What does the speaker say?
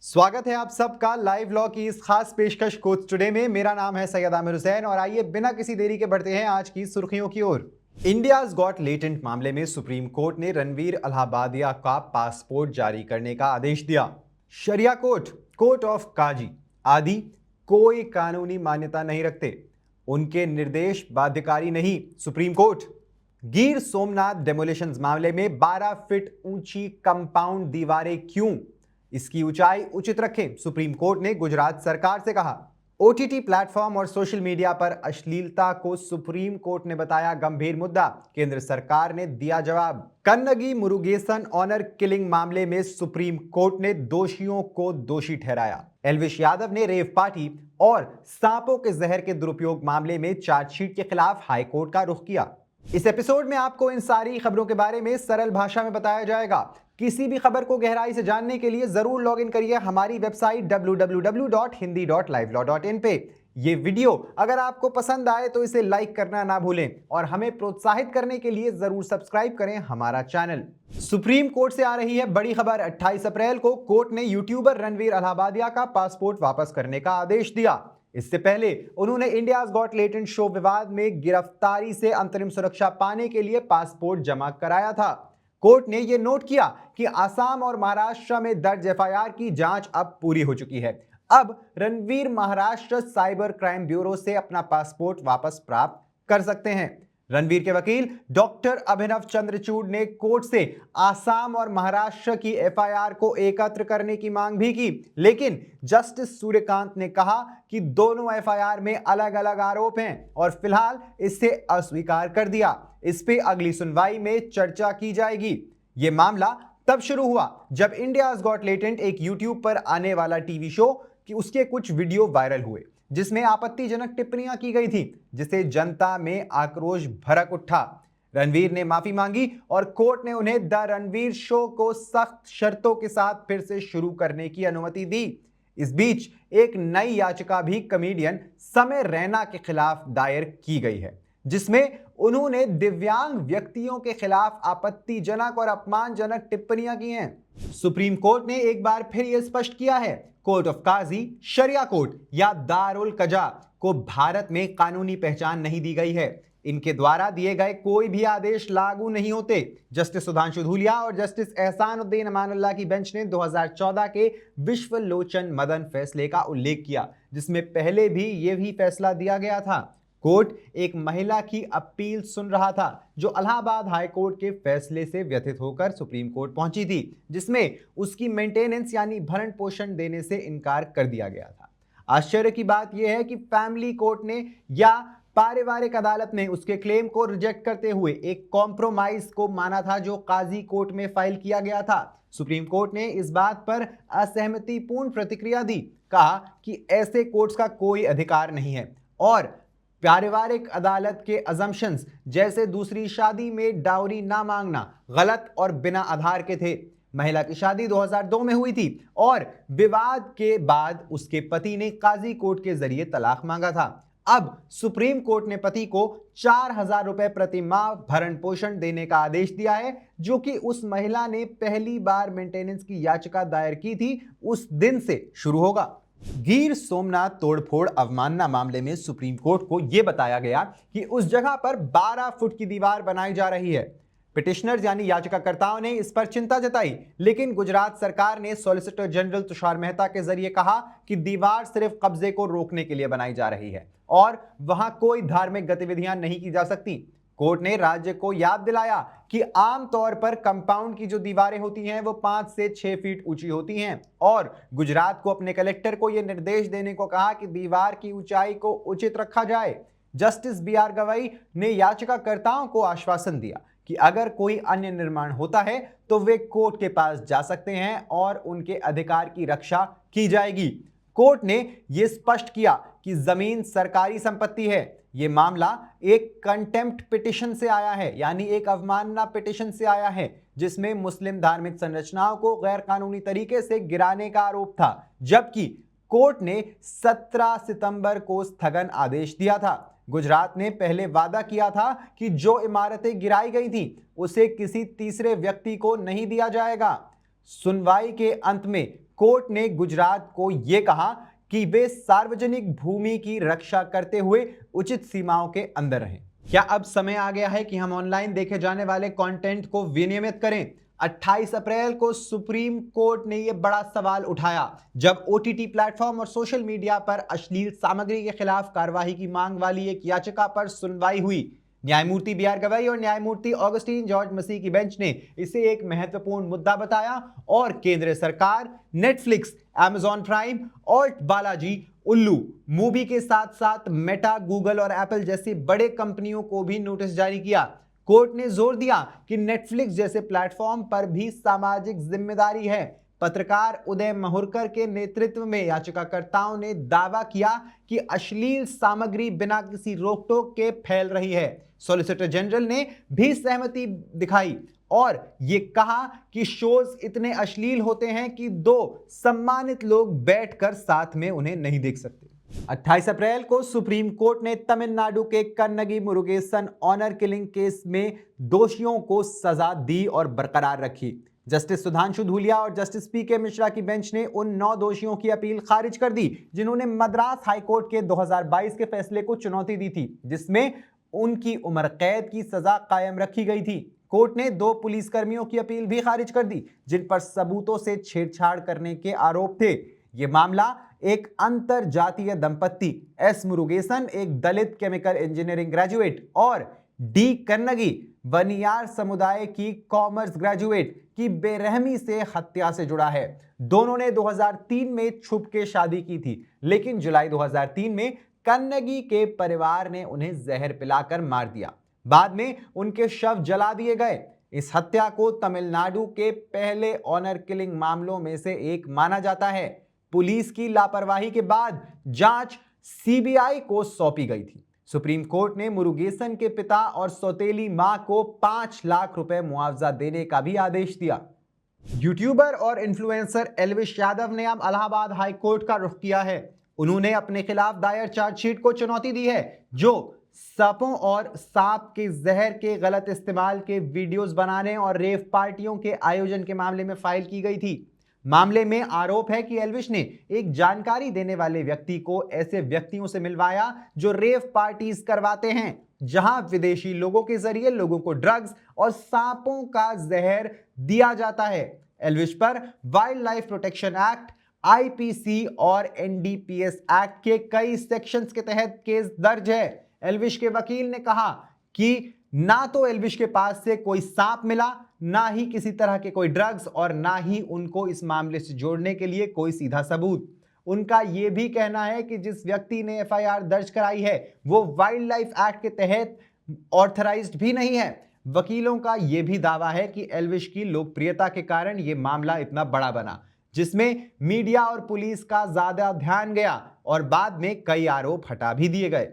स्वागत है आप सबका लाइव लॉ की इस खास पेशकश कोच टुडे में। मेरा नाम है सैयद आमिर हुसैन और आइए बिना किसी देरी के बढ़ते हैं आज की सुर्खियों की ओर। इंडियाज गॉट लेटेंट मामले में सुप्रीम कोर्ट ने रणवीर अलाहाबादिया का पासपोर्ट जारी करने का आदेश दिया। शरिया कोर्ट, कोर्ट ऑफ काजी आदि कोई कानूनी मान्यता नहीं रखते, उनके निर्देश बाध्यकारी नहीं। Supreme court. गिर सोमनाथ डेमोलिशंस मामले में 12 फीट ऊंची कंपाउंड दीवारें क्यों, इसकी ऊंचाई उचित रखें, सुप्रीम कोर्ट ने गुजरात सरकार से कहा। ओटीटी प्लेटफॉर्म और सोशल मीडिया पर अश्लीलता को सुप्रीम कोर्ट ने बताया गंभीर मुद्दा, केंद्र सरकार ने दिया जवाब। कन्नगी मुरुगेसन ऑनर किलिंग मामले में सुप्रीम कोर्ट ने दोषियों को दोषी ठहराया। एल्विश यादव ने रेव पार्टी और सांपों के जहर के दुरुपयोग मामले में चार्जशीट के खिलाफ हाईकोर्ट का रुख किया। इस एपिसोड में आपको इन सारी खबरों के बारे में सरल भाषा में बताया जाएगा। किसी भी खबर को गहराई से जानने के लिए जरूर लॉग इन करिए हमारी वेबसाइट www.hindi.livelawin पे। ये वीडियो अगर आपको पसंद आए तो इसे लाइक करना ना भूलें और हमें प्रोत्साहित करने के लिए जरूर सब्सक्राइब करें हमारा चैनल। सुप्रीम कोर्ट से आ रही है बड़ी खबर। 28 अप्रैल को कोर्ट ने यूट्यूबर रणवीर अलाहाबादिया का पासपोर्ट वापस करने का आदेश दिया। इससे पहले उन्होंने इंडियाज गॉट लेटेंट शो विवाद में गिरफ्तारी से अंतरिम सुरक्षा पाने के लिए पासपोर्ट जमा कराया था। कोर्ट ने यह नोट किया कि आसाम और महाराष्ट्र में दर्ज एफआईआर की जांच अब पूरी हो चुकी है। अब Ranveer Maharashtra cyber crime bureau से अपना पासपोर्ट वापस प्राप्त कर सकते हैं। रणवीर के वकील डॉक्टर अभिनव चंद्रचूड़ ने कोर्ट से आसाम और महाराष्ट्र की एफआईआर को एकत्र करने की मांग भी की, लेकिन जस्टिस सूर्यकांत ने कहा कि दोनों एफआईआर में अलग अलग आरोप हैं और फिलहाल इसे अस्वीकार कर दिया। इस पे अगली सुनवाई में चर्चा की जाएगी। यह मामला तब शुरू हुआ जब इंडियाज गॉट लेटेंट एक यूट्यूब पर आने वाला टीवी शो कि उसके कुछ वीडियो वायरल हुए जिसमें आपत्तिजनक टिप्पणियां की गई थी, जिसे जनता में आक्रोश भड़क उठा। रणवीर ने माफी मांगी और कोर्ट ने उन्हें द रणवीर शो को सख्त शर्तों के साथ फिर से शुरू करने की अनुमति दी। इस बीच एक नई याचिका भी कॉमेडियन समय रैना के खिलाफ दायर की गई है, जिसमें उन्होंने दिव्यांग व्यक्तियों के खिलाफ आपत्तिजनक और अपमानजनक टिप्पणियां की हैं। सुप्रीम कोर्ट ने एक बार फिर यह स्पष्ट किया है, कोर्ट ऑफ काजी, शरिया कोर्ट या दारुल कजा को भारत में कानूनी पहचान नहीं दी गई है। इनके द्वारा दिए गए कोई भी आदेश लागू नहीं होते। जस्टिस सुधांशु धूलिया और जस्टिस एहसानुद्दीन अमानुल्लाह की बेंच ने 2014 के विश्वलोचन मदन फैसले का उल्लेख किया, जिसमें पहले भी यही फैसला दिया गया था। कोर्ट एक महिला की अपील सुन रहा था जो इलाहाबाद हाई कोर्ट के फैसले से व्यथित होकर सुप्रीम कोर्ट पहुंची थी, जिसमें उसकी मेंटेनेंस यानी भरण पोषण देने से इनकार कर दिया गया था। आश्चर्य की बात यह है कि फैमिली कोर्ट ने या पारिवारिक अदालत ने उसके क्लेम को रिजेक्ट करते हुए एक कॉम्प्रोमाइज को माना था जो काजी कोर्ट में फाइल किया गया था। सुप्रीम कोर्ट ने इस बात पर असहमतिपूर्ण प्रतिक्रिया दी, कहा कि ऐसे कोर्ट्स का कोई अधिकार नहीं है और पारिवारिक अदालत के अजम्पशंस जैसे दूसरी शादी में डाउरी ना मांगना गलत और बिना आधार के थे। महिला की शादी 2002 में हुई थी और विवाद के बाद उसके पति ने काजी कोर्ट के जरिए तलाक मांगा था। अब सुप्रीम कोर्ट ने पति को 4,000 रुपए प्रति माह भरण पोषण देने का आदेश दिया है, जो कि उस महिला ने पहली बार मेंटेनेंस की याचिका दायर की थी उस दिन से शुरू होगा। गिर सोमनाथ तोड़फोड़ अवमानना मामले में सुप्रीम कोर्ट को यह बताया गया कि उस जगह पर 12 फुट की दीवार बनाई जा रही है। पिटिशनर्स यानी याचिकाकर्ताओं ने इस पर चिंता जताई, लेकिन गुजरात सरकार ने सॉलिसिटर जनरल तुषार मेहता के जरिए कहा कि दीवार सिर्फ कब्जे को रोकने के लिए बनाई जा रही है और वहां कोई धार्मिक गतिविधियां नहीं की जा सकती। कोर्ट ने राज्य को याद दिलाया कि आमतौर पर कंपाउंड की जो दीवारें होती हैं वो 5 से 6 फीट ऊंची होती हैं और गुजरात को अपने कलेक्टर को यह निर्देश देने को कहा कि दीवार की ऊंचाई को उचित रखा जाए। जस्टिस बीआर गवई ने याचिकाकर्ताओं को आश्वासन दिया कि अगर कोई अन्य निर्माण होता है तो वे कोर्ट के पास जा सकते हैं और उनके अधिकार की रक्षा की जाएगी। कोर्ट ने यह स्पष्ट किया कि जमीन सरकारी संपत्ति है। यह मामला एक कंटेम्प्ट पिटिशन से आया है, यानी एक अवमानना पिटिशन से आया है, जिसमें मुस्लिम धार्मिक संरचनाओं को गैर कानूनी तरीके से गिराने का आरोप था, जबकि कोर्ट ने 17 सितंबर को स्थगन आदेश दिया था। गुजरात ने पहले वादा किया था कि जो इमारतें गिराई गई थी उसे किसी तीसरे व्यक्ति को नहीं दिया जाएगा। सुनवाई के अंत में कोर्ट ने गुजरात को यह कहा कि वे सार्वजनिक भूमि की रक्षा करते हुए उचित सीमाओं के अंदर रहें। क्या अब समय आ गया है कि हम ऑनलाइन देखे जाने वाले कंटेंट को विनियमित करें? 28 अप्रैल को सुप्रीम कोर्ट ने यह बड़ा सवाल उठाया जब ओटीटी प्लेटफॉर्म और सोशल मीडिया पर अश्लील सामग्री के खिलाफ कार्रवाई की मांग वाली एक याचिका पर सुनवाई हुई। न्यायमूर्ति बी आर गवई और न्यायमूर्ति ऑगस्टीन जॉर्ज मसीह की बेंच ने इसे एक महत्वपूर्ण मुद्दा बताया और केंद्र सरकार, नेटफ्लिक्स, अमेजॉन प्राइम और बालाजी उल्लू मूवी के साथ साथ मेटा, गूगल और एप्पल जैसी बड़े कंपनियों को भी नोटिस जारी किया। कोर्ट ने जोर दिया कि नेटफ्लिक्स जैसे प्लेटफॉर्म पर भी सामाजिक जिम्मेदारी है। पत्रकार उदय महुरकर के नेतृत्व में याचिकाकर्ताओं ने दावा किया कि अश्लील सामग्री बिना किसी रोक-टोक के फैल रही है। सॉलिसिटर जनरल ने भी सहमति दिखाई और ये कहा कि शोज इतने अश्लील होते हैं कि दो सम्मानित लोग बैठकर साथ में उन्हें नहीं देख सकते। 28 अप्रैल को सुप्रीम कोर्ट ने तमिलनाडु के Kannagi Murugesan honour killing case में दोषियों को सजा दी और बरकरार रखी। जस्टिस सुधांशु धूलिया और जस्टिस पीके मिश्रा की बेंच ने उन 9 दोषियों की अपील खारिज कर दी जिन्होंने मद्रास हाईकोर्ट के 2022 के फैसले को चुनौती दी थी जिसमें उनकी उम्र कैद की सजा कायम रखी गई थी। कोर्ट ने 2 पुलिसकर्मियों की अपील भी खारिज कर दी जिन पर सबूतों से छेड़छाड़ करने के आरोप थे। यह मामला एक अंतर जातीय दंपत्ति एस मुरुगेसन, एक दलित केमिकल इंजीनियरिंग ग्रेजुएट, और डी कन्नगी, बनियार समुदाय की कॉमर्स ग्रेजुएट, की बेरहमी से हत्या से जुड़ा है। दोनों ने 2003 में छुप के शादी की थी, लेकिन जुलाई 2003 में कन्नगी के परिवार ने उन्हें जहर पिलाकर मार दिया। बाद में उनके शव जला दिए गए। इस हत्या को तमिलनाडु के पहले ऑनर किलिंग मामलों में से एक माना जाता है। पुलिस की लापरवाही के बाद जांच सीबीआई को सौंपी गई थी। सुप्रीम कोर्ट ने मुरुगेसन के पिता और सौतेली मां को 5 लाख रुपए मुआवजा देने का भी आदेश दिया। यूट्यूबर और इन्फ्लुएंसर एल्विश यादव ने अब इलाहाबाद हाई कोर्ट का रुख किया है। उन्होंने अपने खिलाफ दायर चार्जशीट को चुनौती दी है जो सांपों और सांप के जहर के गलत इस्तेमाल के वीडियोस बनाने और रेव पार्टियों के आयोजन के मामले में फाइल की गई थी। मामले में आरोप है कि एल्विश ने एक जानकारी देने वाले व्यक्ति को ऐसे व्यक्तियों से मिलवाया जो रेव पार्टीज करवाते हैं जहां विदेशी लोगों के जरिए लोगों को ड्रग्स और सांपों का जहर दिया जाता है। एल्विश पर wild life protection act, IPC और एनडीपीएस एक्ट के कई सेक्शंस के तहत केस दर्ज है। एल्विश के वकील ने कहा कि ना तो एल्विश के पास से कोई सांप मिला, ना ही किसी तरह के कोई ड्रग्स और ना ही उनको इस मामले से जोड़ने के लिए कोई सीधा सबूत। उनका यह भी कहना है कि जिस व्यक्ति ने एफआईआर दर्ज कराई है वो वाइल्ड लाइफ एक्ट के तहत ऑथराइज्ड भी नहीं है। वकीलों का यह भी दावा है कि एल्विश की लोकप्रियता के कारण यह मामला इतना बड़ा बना जिसमें मीडिया और पुलिस का ज्यादा ध्यान गया और बाद में कई आरोप हटा भी दिए गए।